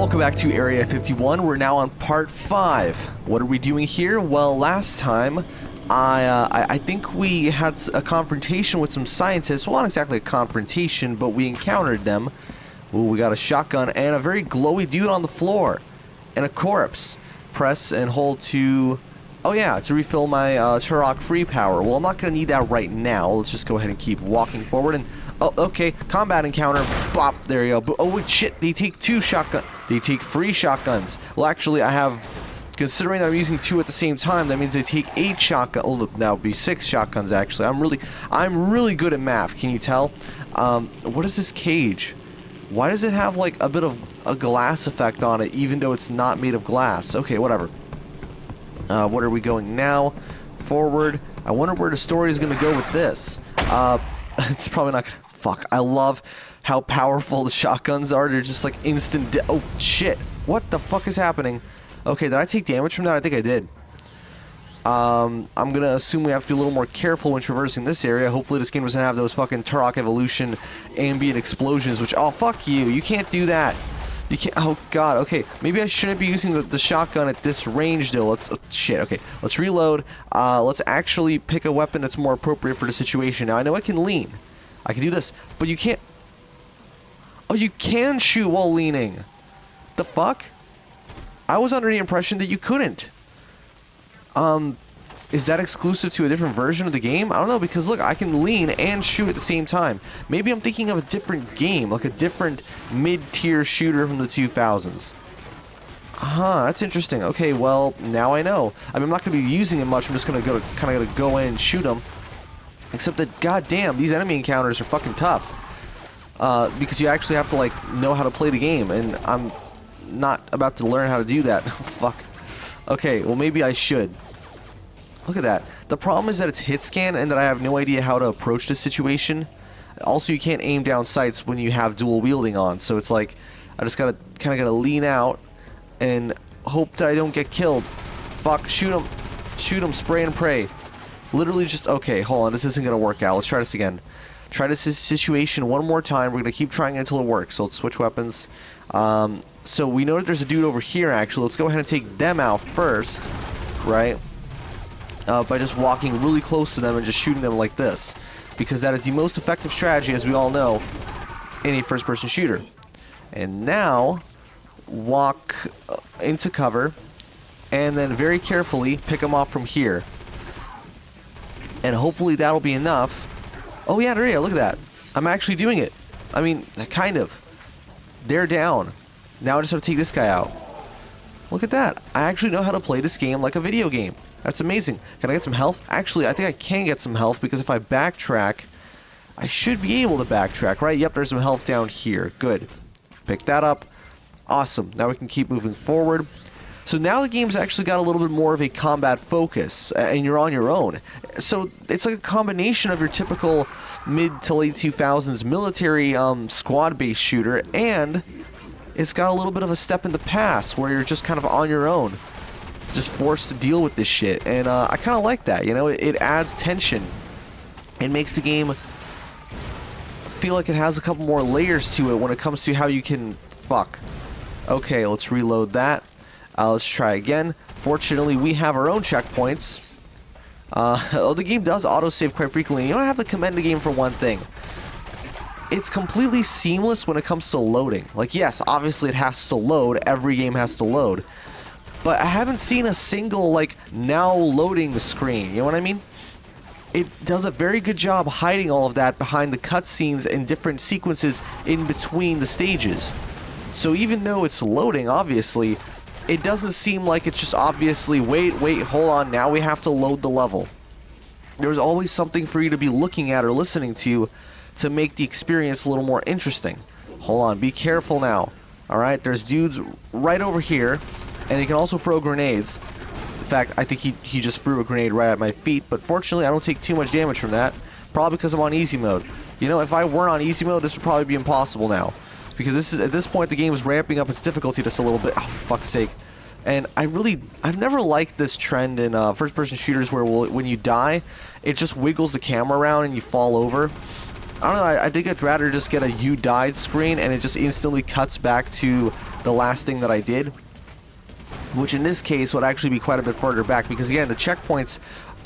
welcome back to Area 51. We're now on part 5. What are we doing here? Well, last time, I think we had a confrontation with some scientists. Well, not exactly a confrontation, but we encountered them. Ooh, we got a shotgun and a very glowy dude on the floor. And a corpse. Press and hold to... Oh yeah, to refill my Turok free power. Well, I'm not going to need that right now. Let's just go ahead and keep walking forward and... Oh, okay. Combat encounter. Bop. There you go. Oh, wait, shit. They take 2 shotgun. They take 3 shotguns. Well, actually, I have... Considering I'm using 2 at the same time, that means they take 8 shotguns. Oh, look, that would be 6 shotguns, actually. I'm really good at math. Can you tell? What is this cage? Why does it have, like, a bit of a glass effect on it, even though it's not made of glass? Okay, whatever. What are we going now? Forward. I wonder where the story is going to go with this. It's probably not gonna... Fuck, I love how powerful the shotguns are. They're just like instant oh, shit. What the fuck is happening? Okay, did I take damage from that? I think I did. I'm gonna assume we have to be a little more careful when traversing this area. Hopefully this game doesn't have those fucking Turok Evolution ambient explosions, which... Oh, fuck you. You can't do that. You can't... Oh, God. Okay, maybe I shouldn't be using the shotgun at this range, though. Let's... Oh, shit, okay. Let's reload. Let's actually pick a weapon that's more appropriate for the situation. Now, I know I can lean. I can do this, but you can't... Oh, you can shoot while leaning. The fuck? I was under the impression that you couldn't. Is that exclusive to a different version of the game? I don't know, because look, I can lean and shoot at the same time. Maybe I'm thinking of a different game, like a different mid-tier shooter from the 2000s. Huh, that's interesting. Okay, well, now I know. I mean, I'm not going to be using it much. I'm just going to kind of go in and shoot them. Except that, goddamn, these enemy encounters are fucking tough. Because you actually have to, like, know how to play the game. And I'm not about to learn how to do that. Fuck. Okay, well, maybe I should. Look at that. The problem is that it's hit scan and that I have no idea how to approach this situation. Also, you can't aim down sights when you have dual wielding on. So it's like, I just kind of gotta lean out and hope that I don't get killed. Fuck, shoot him. Shoot him, spray and pray. Literally just, okay, hold on, this isn't gonna work out. Let's try this again. Try this situation one more time. We're gonna keep trying it until it works. So let's switch weapons. So we know that there's a dude over here, actually. Let's go ahead and take them out first, right? By just walking really close to them and just shooting them like this. Because that is the most effective strategy, as we all know, in a first-person shooter. And now, walk into cover, and then very carefully pick them off from here. And hopefully that'll be enough. Oh yeah, there you go, look at that. I'm actually doing it. I mean, kind of. They're down. Now I just have to take this guy out. Look at that. I actually know how to play this game like a video game. That's amazing. Can I get some health? Actually, I think I can get some health because if I backtrack, I should be able to backtrack, right? Yep, there's some health down here. Good. Pick that up. Awesome. Now we can keep moving forward. So now the game's actually got a little bit more of a combat focus, and you're on your own. So it's like a combination of your typical mid to late 2000s military squad-based shooter, and it's got a little bit of a step in the past where you're just kind of on your own. Just forced to deal with this shit, and I kind of like that, you know. It adds tension. It makes the game feel like it has a couple more layers to it when it comes to how you can... Fuck. Okay, let's reload that. Let's try again. Fortunately, we have our own checkpoints. The game does autosave quite frequently. You don't have to commend the game for one thing. It's completely seamless when it comes to loading. Like, yes, obviously it has to load. Every game has to load. But I haven't seen a single, like, now loading the screen. You know what I mean? It does a very good job hiding all of that behind the cutscenes and different sequences in between the stages. So even though it's loading, obviously, it doesn't seem like it's just obviously, wait, hold on, now we have to load the level. There's always something for you to be looking at or listening to make the experience a little more interesting. Hold on, be careful now. Alright, there's dudes right over here. And he can also throw grenades. In fact, I think he just threw a grenade right at my feet. But fortunately, I don't take too much damage from that. Probably because I'm on easy mode. You know, if I weren't on easy mode, this would probably be impossible now. Because this is, at this point, the game is ramping up its difficulty just a little bit. Oh, for fuck's sake. And I've never liked this trend in first-person shooters where when you die, it just wiggles the camera around and you fall over. I don't know, I think I'd rather just get a "you died" screen and it just instantly cuts back to the last thing that I did. Which in this case would actually be quite a bit further back, because again, the checkpoints,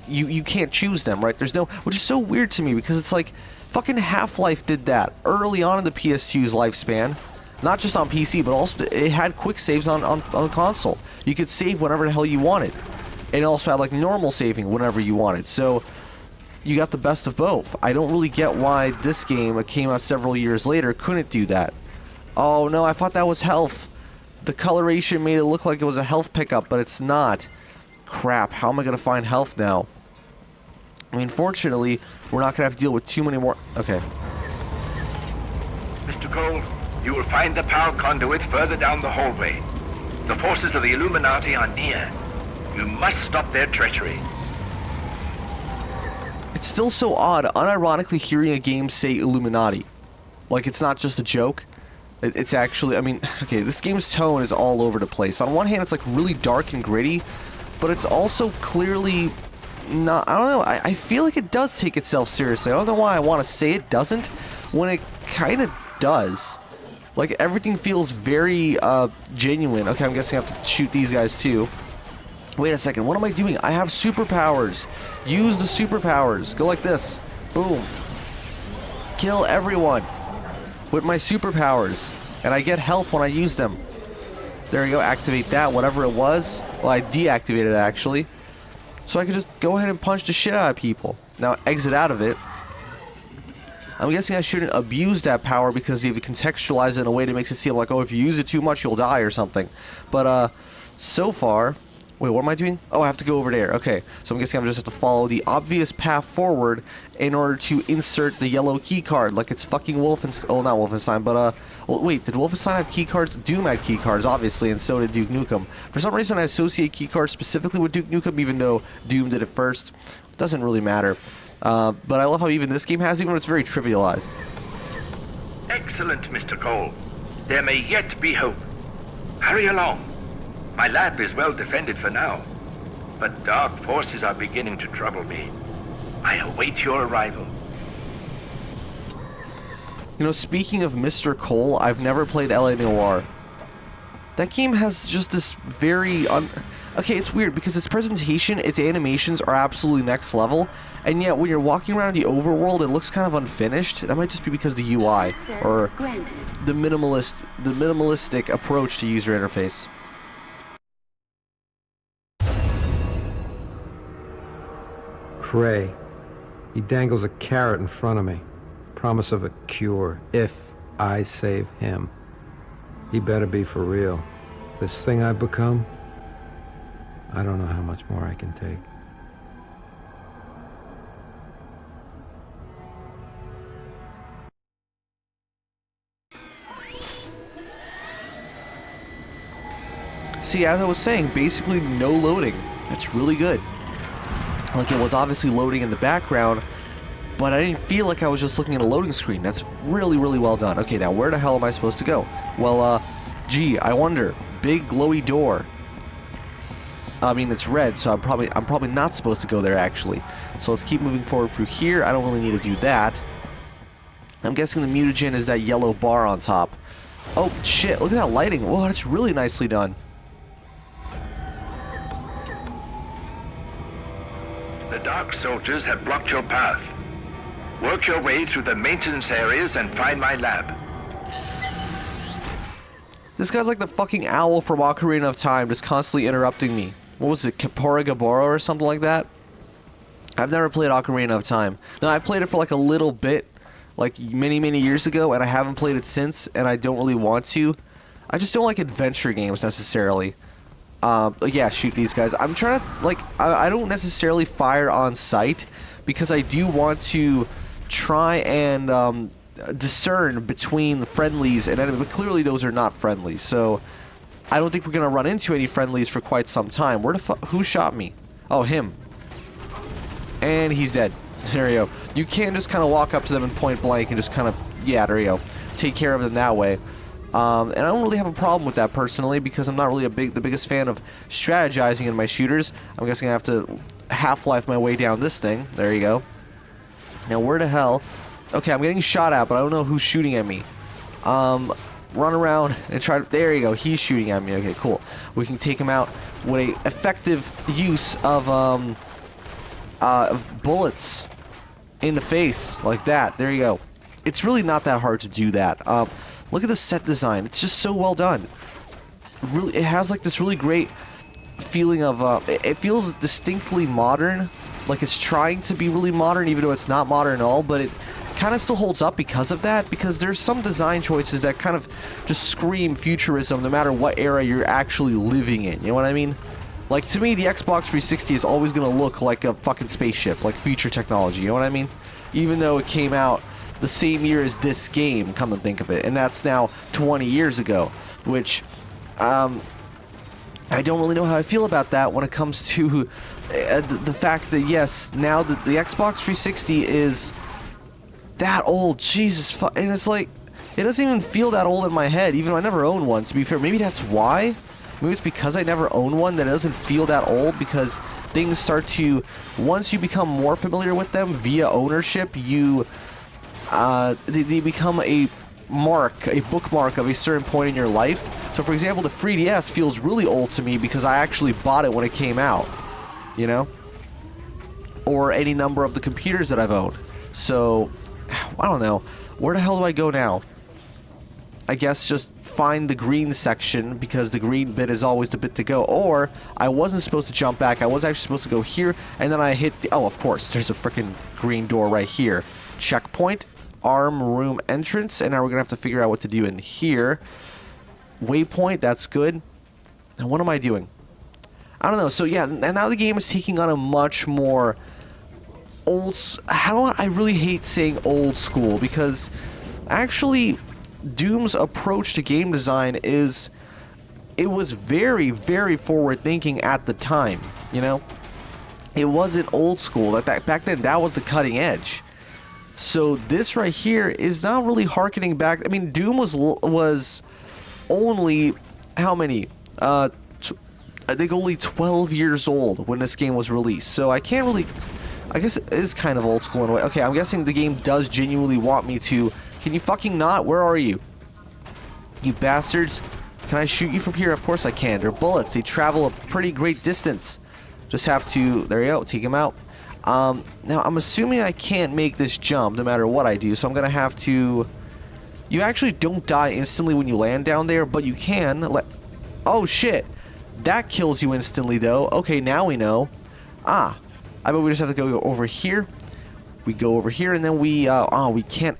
you can't choose them, right? There's no, which is so weird to me, because it's like, fucking Half-Life did that early on in the PS2's lifespan. Not just on PC, but also it had quick saves on console. You could save whenever the hell you wanted. And it also had like normal saving whenever you wanted. So you got the best of both. I don't really get why this game that came out several years later couldn't do that. Oh no, I thought that was health. The coloration made it look like it was a health pickup, but it's not. Crap, how am I going to find health now? I mean, fortunately, we're not going to have to deal with too many more... Okay. Mr. Cole, you will find the power conduit further down the hallway. The forces of the Illuminati are near. You must stop their treachery. It's still so odd, unironically hearing a game say Illuminati. Like, it's not just a joke. It's actually, I mean, okay, this game's tone is all over the place. On one hand, it's like really dark and gritty, but it's also clearly not, I don't know, I feel like it does take itself seriously. I don't know why I want to say it doesn't, when it kind of does. Like, everything feels very genuine. Okay, I'm guessing I have to shoot these guys too. Wait a second, what am I doing? I have superpowers. Use the superpowers. Go like this. Boom. Kill everyone with my superpowers, and I get health when I use them. There you go, activate that, whatever it was. Well, I deactivated it, actually. So I can just go ahead and punch the shit out of people. Now, exit out of it. I'm guessing I shouldn't abuse that power because you have to contextualize it in a way that makes it seem like, oh, if you use it too much, you'll die or something. But, so far... Wait, what am I doing? Oh, I have to go over there. Okay, so I'm guessing I just have to follow the obvious path forward in order to insert the yellow key card, like it's fucking Wolfenstein. Oh, not Wolfenstein, but well, wait, did Wolfenstein have key cards? Doom had key cards, obviously, and so did Duke Nukem. For some reason, I associate key cards specifically with Duke Nukem, even though Doom did it first. It doesn't really matter. But I love how even this game has, even though it's very trivialized. Excellent, Mr. Cole. There may yet be hope. Hurry along. My lab is well defended for now, but dark forces are beginning to trouble me. I await your arrival. You know, speaking of Mr. Cole, I've never played L.A. Noire. That game has just this very... Okay, it's weird, because its presentation, its animations are absolutely next level, and yet when you're walking around the overworld, it looks kind of unfinished. That might just be because of the UI, or the minimalistic approach to user interface. Cray. He dangles a carrot in front of me. Promise of a cure, if I save him. He better be for real. This thing I've become, I don't know how much more I can take. See, as I was saying, basically no loading. That's really good. Like, it was obviously loading in the background, but I didn't feel like I was just looking at a loading screen. That's really, really well done. Okay, now where the hell am I supposed to go? Well, gee, I wonder. Big glowy door. I mean, it's red, so I'm probably not supposed to go there, actually. So let's keep moving forward through here. I don't really need to do that. I'm guessing the mutagen is that yellow bar on top. Oh, shit, look at that lighting. Whoa, that's really nicely done. The Dark Soldiers have blocked your path. Work your way through the maintenance areas and find my lab. This guy's like the fucking owl from Ocarina of Time, just constantly interrupting me. What was it, Kapora Gabora or something like that? I've never played Ocarina of Time. No, I played it for like a little bit, like many, many years ago, and I haven't played it since, and I don't really want to. I just don't like adventure games necessarily. Yeah, shoot these guys. I'm trying to, like, I don't necessarily fire on sight, because I do want to try and discern between the friendlies and enemies, but clearly those are not friendlies, so I don't think we're going to run into any friendlies for quite some time. Who shot me? Oh, him. And he's dead. There you go. You can't just kind of walk up to them and point blank and just kind of, yeah, there you go. Take care of them that way. And I don't really have a problem with that personally, because I'm not really the biggest fan of strategizing in my shooters. I'm guessing I have to Half-Life my way down this thing. There you go. Now, where the hell Okay, I'm getting shot at, but I don't know who's shooting at me. Run around and try to... There you go. He's shooting at me. Okay, cool. We can take him out with a effective use of bullets in the face, like that. There you go. It's really not that hard to do that. Look at the set design. It's just so well done. Really, it has like this really great feeling of... it feels distinctly modern. Like it's trying to be really modern, even though it's not modern at all, but it kind of still holds up because of that, because there's some design choices that kind of just scream futurism no matter what era you're actually living in, you know what I mean? Like, to me, the Xbox 360 is always going to look like a fucking spaceship, like future technology, you know what I mean? Even though it came out the same year as this game, come and think of it, and that's now 20 years ago, which, I don't really know how I feel about that when it comes to the fact that, yes, now the Xbox 360 is that old, Jesus, and it's like, it doesn't even feel that old in my head, even though I never owned one, to be fair. Maybe that's why. Maybe it's because I never owned one that it doesn't feel that old, because things start to, once you become more familiar with them via ownership, you, they become a bookmark of a certain point in your life. So, for example, the 3DS feels really old to me because I actually bought it when it came out, you know? Or any number of the computers that I've owned. So, I don't know. Where the hell do I go now? I guess just find the green section, because the green bit is always the bit to go. Or, I wasn't supposed to jump back. I was actually supposed to go here, and then I hit the... Oh, of course, there's a freaking green door right here. Checkpoint, arm room entrance, and now we're going to have to figure out what to do in here. Waypoint, that's good. And what am I doing? I don't know. So, yeah, and now the game is taking on a much more... I really hate saying old school, because actually Doom's approach to game design it was very, very forward thinking at the time, you know? It wasn't old school. Back then, that was the cutting edge. So this right here is not really harkening back. I mean, Doom was only, how many? I think only 12 years old when this game was released. So I can't really... I guess it is kind of old school in a way. Okay, I'm guessing the game does genuinely want me to... Can you fucking not? Where are you? You bastards. Can I shoot you from here? Of course I can. They're bullets. They travel a pretty great distance. Just have to... There you go. Take them out. Now, I'm assuming I can't make this jump no matter what I do, so I'm going to have to... You actually don't die instantly when you land down there, but you can... Oh, shit. That kills you instantly, though. Okay, now we know. Ah. I bet we just have to go over here. We go over here, and then we, we can't...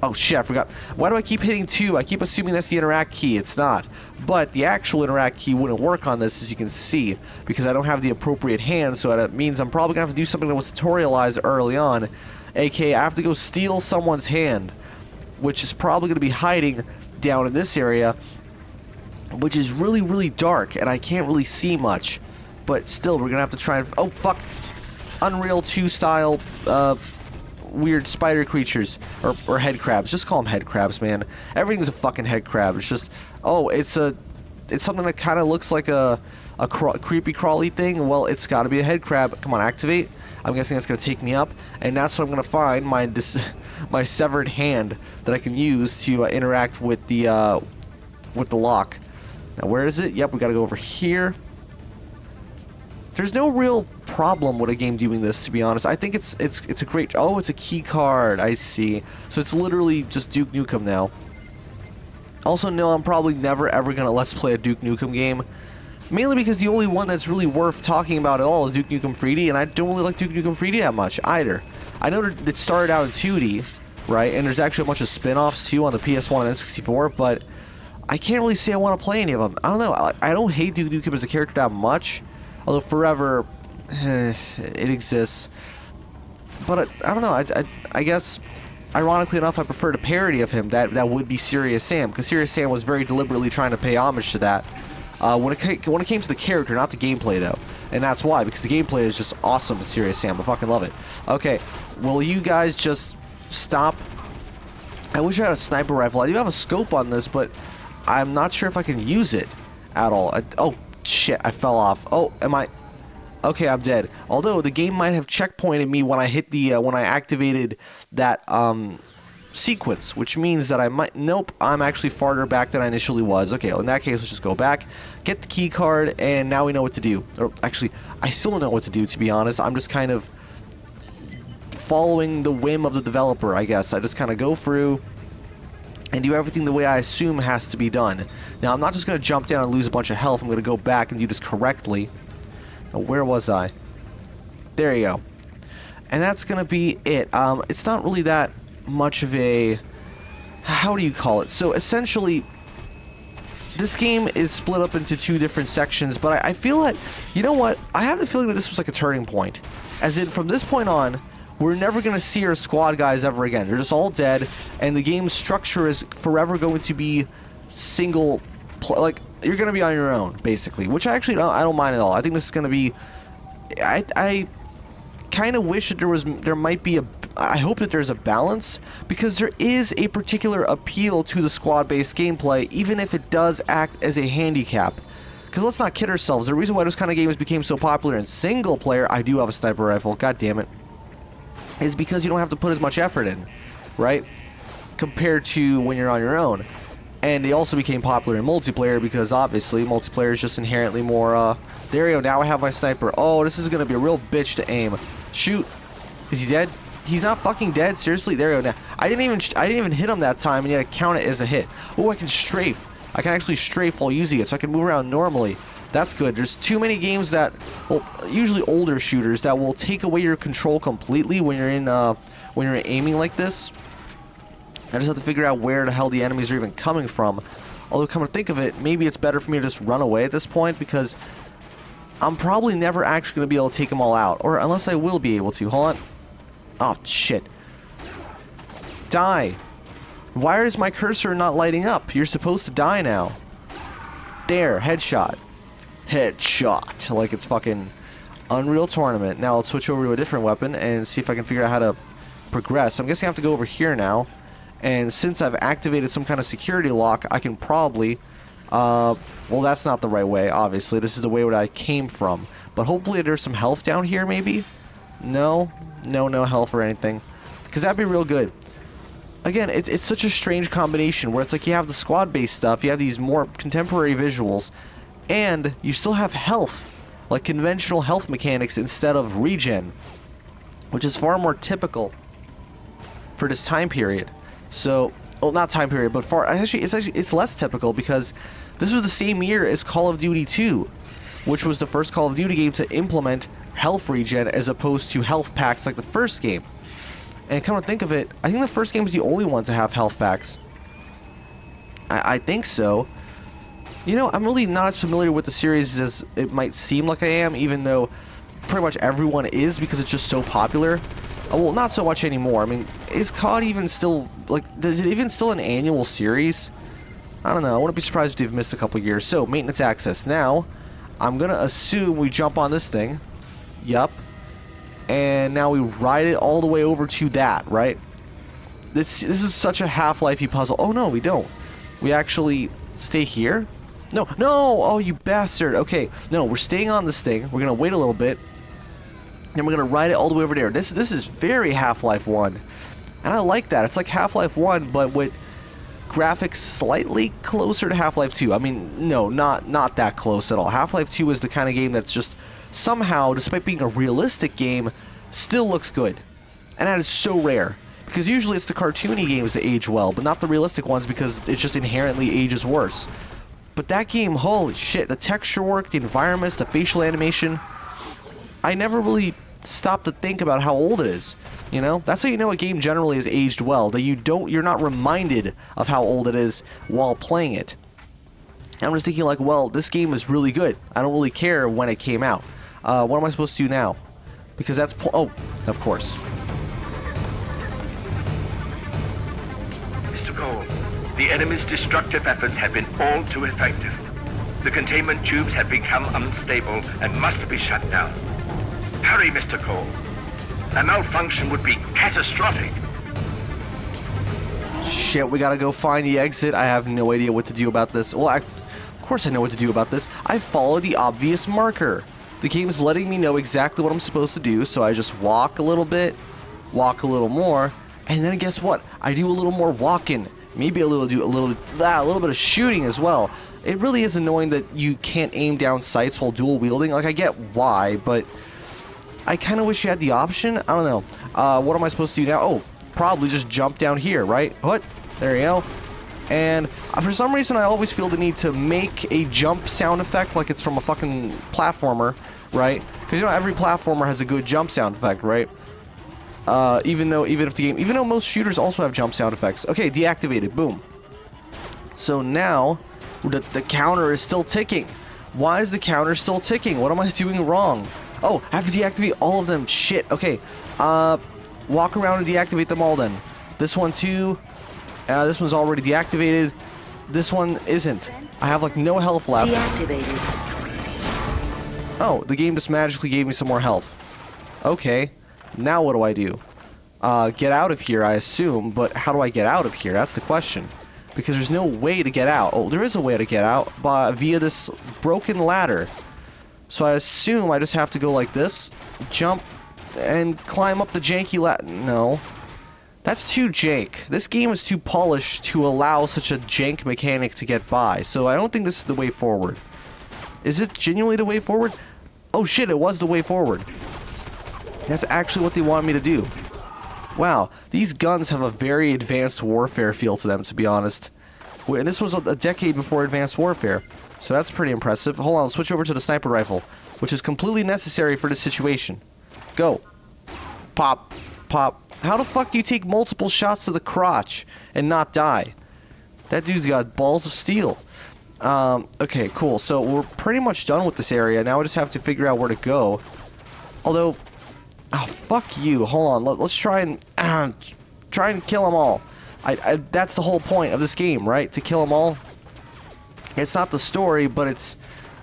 Oh, shit, I forgot. Why do I keep hitting 2? I keep assuming that's the interact key. It's not. But the actual interact key wouldn't work on this, as you can see, because I don't have the appropriate hand, so that means I'm probably going to have to do something that was tutorialized early on, aka I have to go steal someone's hand, which is probably going to be hiding down in this area, which is really, really dark, and I can't really see much. But still, we're going to have to try and... Oh, fuck! Unreal 2 style, weird spider creatures. Or head crabs. Just call them head crabs, man. Everything's a fucking head crab. It's just... Oh, it's something that kind of looks like a creepy crawly thing. Well, it's got to be a head crab. Come on, activate. I'm guessing that's going to take me up. And that's what I'm going to find. My severed hand that I can use to interact with the lock. Now, where is it? Yep, we got to go over here. There's no real problem with a game doing this, to be honest. I think it's a great... Oh, it's a key card. I see. So it's literally just Duke Nukem now. Also, no, I'm probably never ever going to Let's Play a Duke Nukem game. Mainly because the only one that's really worth talking about at all is Duke Nukem 3D, and I don't really like Duke Nukem 3D that much either. I know that it started out in 2D, right? And there's actually a bunch of spin-offs, too, on the PS1 and N64, but I can't really say I want to play any of them. I don't know. I don't hate Duke Nukem as a character that much. Although Forever, it exists. But I don't know, I guess, ironically enough, I prefer the parody of him. That would be Serious Sam, because Serious Sam was very deliberately trying to pay homage to that. When it came to the character, not the gameplay, though. And that's why, because the gameplay is just awesome in Serious Sam. I fucking love it. Okay, will you guys just stop? I wish I had a sniper rifle. I do have a scope on this, but I'm not sure if I can use it at all. Oh, shit, I fell off. Oh, am I... Okay, I'm dead. Although the game might have checkpointed me when I hit the when I activated that sequence, which means that I might. Nope, I'm actually farther back than I initially was. Okay, well, in that case, let's just go back, get the key card, and now we know what to do. Or actually, I still don't know what to do, to be honest. I'm just kind of following the whim of the developer, I guess. I just kind of go through and do everything the way I assume has to be done. Now, I'm not just going to jump down and lose a bunch of health. I'm going to go back and do this correctly. Now, where was I? There you go. And that's going to be it. It's not really that much of a... How do you call it? So, essentially, this game is split up into two different sections, but I feel that... You know what? I have the feeling that this was like a turning point. As in, from this point on, we're never going to see our squad guys ever again. They're just all dead, and the game's structure is forever going to be single... Like, you're going to be on your own, basically. Which I actually I don't mind at all. I think this is going to be... I kind of wish that there might be a... I hope that there's a balance, because there is a particular appeal to the squad-based gameplay, even if it does act as a handicap. Because let's not kid ourselves, the reason why those kind of games became so popular in single player, I do have a sniper rifle, god damn it, is because you don't have to put as much effort in, right? Compared to when you're on your own. And they also became popular in multiplayer because obviously multiplayer is just inherently more, there you go, now I have my sniper. Oh, this is going to be a real bitch to aim. Shoot. Is he dead? He's not fucking dead, seriously? There you go. Now, I didn't even hit him that time, and yet I count it as a hit. Oh, I can strafe. I can actually strafe while using it, so I can move around normally. That's good. There's too many games that, well, usually older shooters, that will take away your control completely when you're in, when you're aiming like this. I just have to figure out where the hell the enemies are even coming from. Although, come to think of it, maybe it's better for me to just run away at this point, because I'm probably never actually going to be able to take them all out. Or unless I will be able to. Hold on. Oh, shit. Die. Why is my cursor not lighting up? You're supposed to die now. There. Headshot. Headshot. Like it's fucking Unreal Tournament. Now I'll switch over to a different weapon and see if I can figure out how to progress. I'm guessing I have to go over here now. And since I've activated some kind of security lock, I can probably... well, that's not the right way, obviously. This is the way where I came from. But hopefully there's some health down here, maybe? No health or anything. Because that'd be real good. Again, it's such a strange combination where it's like you have the squad-based stuff, you have these more contemporary visuals, and you still have health. Like conventional health mechanics instead of regen. Which is far more typical for this time period. So, well, not time period, but it's less typical because this was the same year as Call of Duty 2, which was the first Call of Duty game to implement health regen as opposed to health packs like the first game. And come to think of it, I think the first game was the only one to have health packs. I think so. You know, I'm really not as familiar with the series as it might seem like I am, even though pretty much everyone is because it's just so popular. Well, not so much anymore. I mean, is COD even still, like, is it even still an annual series? I don't know. I wouldn't be surprised if they've missed a couple years. So, maintenance access. Now, I'm going to assume we jump on this thing. Yup. And now we ride it all the way over to that, right? This is such a Half-Life-y puzzle. Oh, no, we don't. We actually stay here? No. Oh, you bastard. Okay. No, we're staying on this thing. We're going to wait a little bit. And we're going to ride it all the way over there. This is very Half-Life 1. And I like that. It's like Half-Life 1, but with graphics slightly closer to Half-Life 2. I mean, no, not that close at all. Half-Life 2 is the kind of game that's just somehow, despite being a realistic game, still looks good. And that is so rare. Because usually it's the cartoony games that age well, but not the realistic ones because it just inherently ages worse. But that game, holy shit, the texture work, the environments, the facial animation... I never really stopped to think about how old it is. You know, that's how you know a game generally is aged well. That you're not reminded of how old it is while playing it. And I'm just thinking like, well, this game is really good. I don't really care when it came out. What am I supposed to do now? Because that's oh, of course. Mr. Cole, the enemy's destructive efforts have been all too effective. The containment tubes have become unstable and must be shut down. Hurry, Mr. Cole. A malfunction would be catastrophic. Shit, we gotta go find the exit. I have no idea what to do about this. Well, of course I know what to do about this. I follow the obvious marker. The game's letting me know exactly what I'm supposed to do, so I just walk a little bit, walk a little more, and then guess what? I do a little more walking. Maybe a little bit of shooting as well. It really is annoying that you can't aim down sights while dual wielding. Like, I get why, but I kind of wish you had the option. I don't know. What am I supposed to do now? Oh, probably just jump down here, right? What? There you go. And for some reason, I always feel the need to make a jump sound effect like it's from a fucking platformer, right? Because, you know, every platformer has a good jump sound effect, right? Even though most shooters also have jump sound effects. Okay, deactivated. Boom. So now, the counter is still ticking. Why is the counter still ticking? What am I doing wrong? Oh, I have to deactivate all of them. Shit. Okay. Walk around and deactivate them all then. This one too. This one's already deactivated. This one isn't. I have like no health left. Deactivated. Oh, the game just magically gave me some more health. Okay. Now what do I do? Get out of here, I assume, but how do I get out of here? That's the question. Because there's no way to get out. Oh, there is a way to get out via this broken ladder. So I assume I just have to go like this, jump, and climb up the janky ladder. No. That's too jank. This game is too polished to allow such a jank mechanic to get by. So I don't think this is the way forward. Is it genuinely the way forward? Oh shit, it was the way forward. That's actually what they wanted me to do. Wow, these guns have a very advanced warfare feel to them, to be honest. And this was a decade before advanced warfare, so that's pretty impressive. Hold on, let's switch over to the sniper rifle, which is completely necessary for this situation. Go. Pop. Pop. How the fuck do you take multiple shots to the crotch and not die? That dude's got balls of steel. Okay, cool. So we're pretty much done with this area. Now we just have to figure out where to go. Although... oh, fuck you. Hold on. Let's try and kill them all. That's the whole point of this game, right? To kill them all. It's not the story, but it's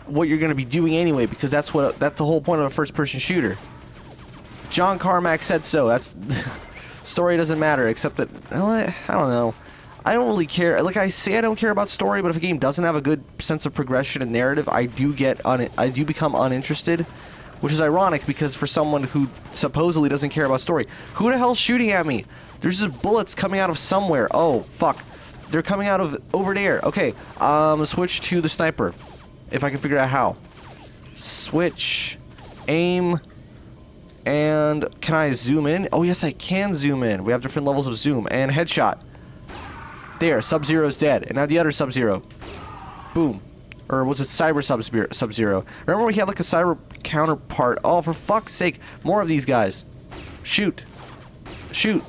what you're going to be doing anyway, because that's the whole point of a first-person shooter. John Carmack said so. That's story doesn't matter, except that I don't know. I don't really care. Like I say, I don't care about story, but if a game doesn't have a good sense of progression and narrative, I do become uninterested. Which is ironic, because for someone who supposedly doesn't care about story. Who the hell's shooting at me? There's just bullets coming out of somewhere. Oh, fuck. They're coming out of over there. Okay, switch to the sniper. If I can figure out how. Switch. Aim. And can I zoom in? Oh, yes, I can zoom in. We have different levels of zoom. And headshot. There, Sub-Zero's dead. And now the other Sub-Zero. Boom. Or was it Cyber Sub-Zero? Remember we had like a cyber counterpart? Oh, for fuck's sake. More of these guys. Shoot. Shoot.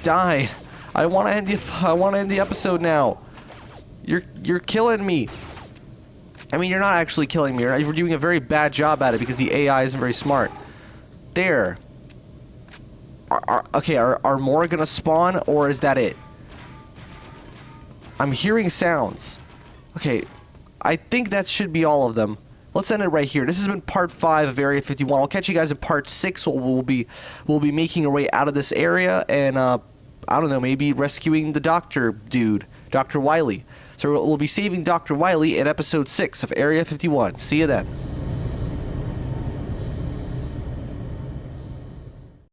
Die. I want to end the episode now. You're killing me. I mean, you're not actually killing me. You're doing a very bad job at it because the AI isn't very smart. There. Okay, are more gonna spawn, or is that it? I'm hearing sounds. Okay. I think that should be all of them. Let's end it right here. This has been part 5 of Area 51. I'll catch you guys in part 6. We'll be making our way out of this area and I don't know, maybe rescuing the doctor dude, Dr. Wiley. So we'll be saving Dr. Wiley in episode 6 of Area 51. See you then.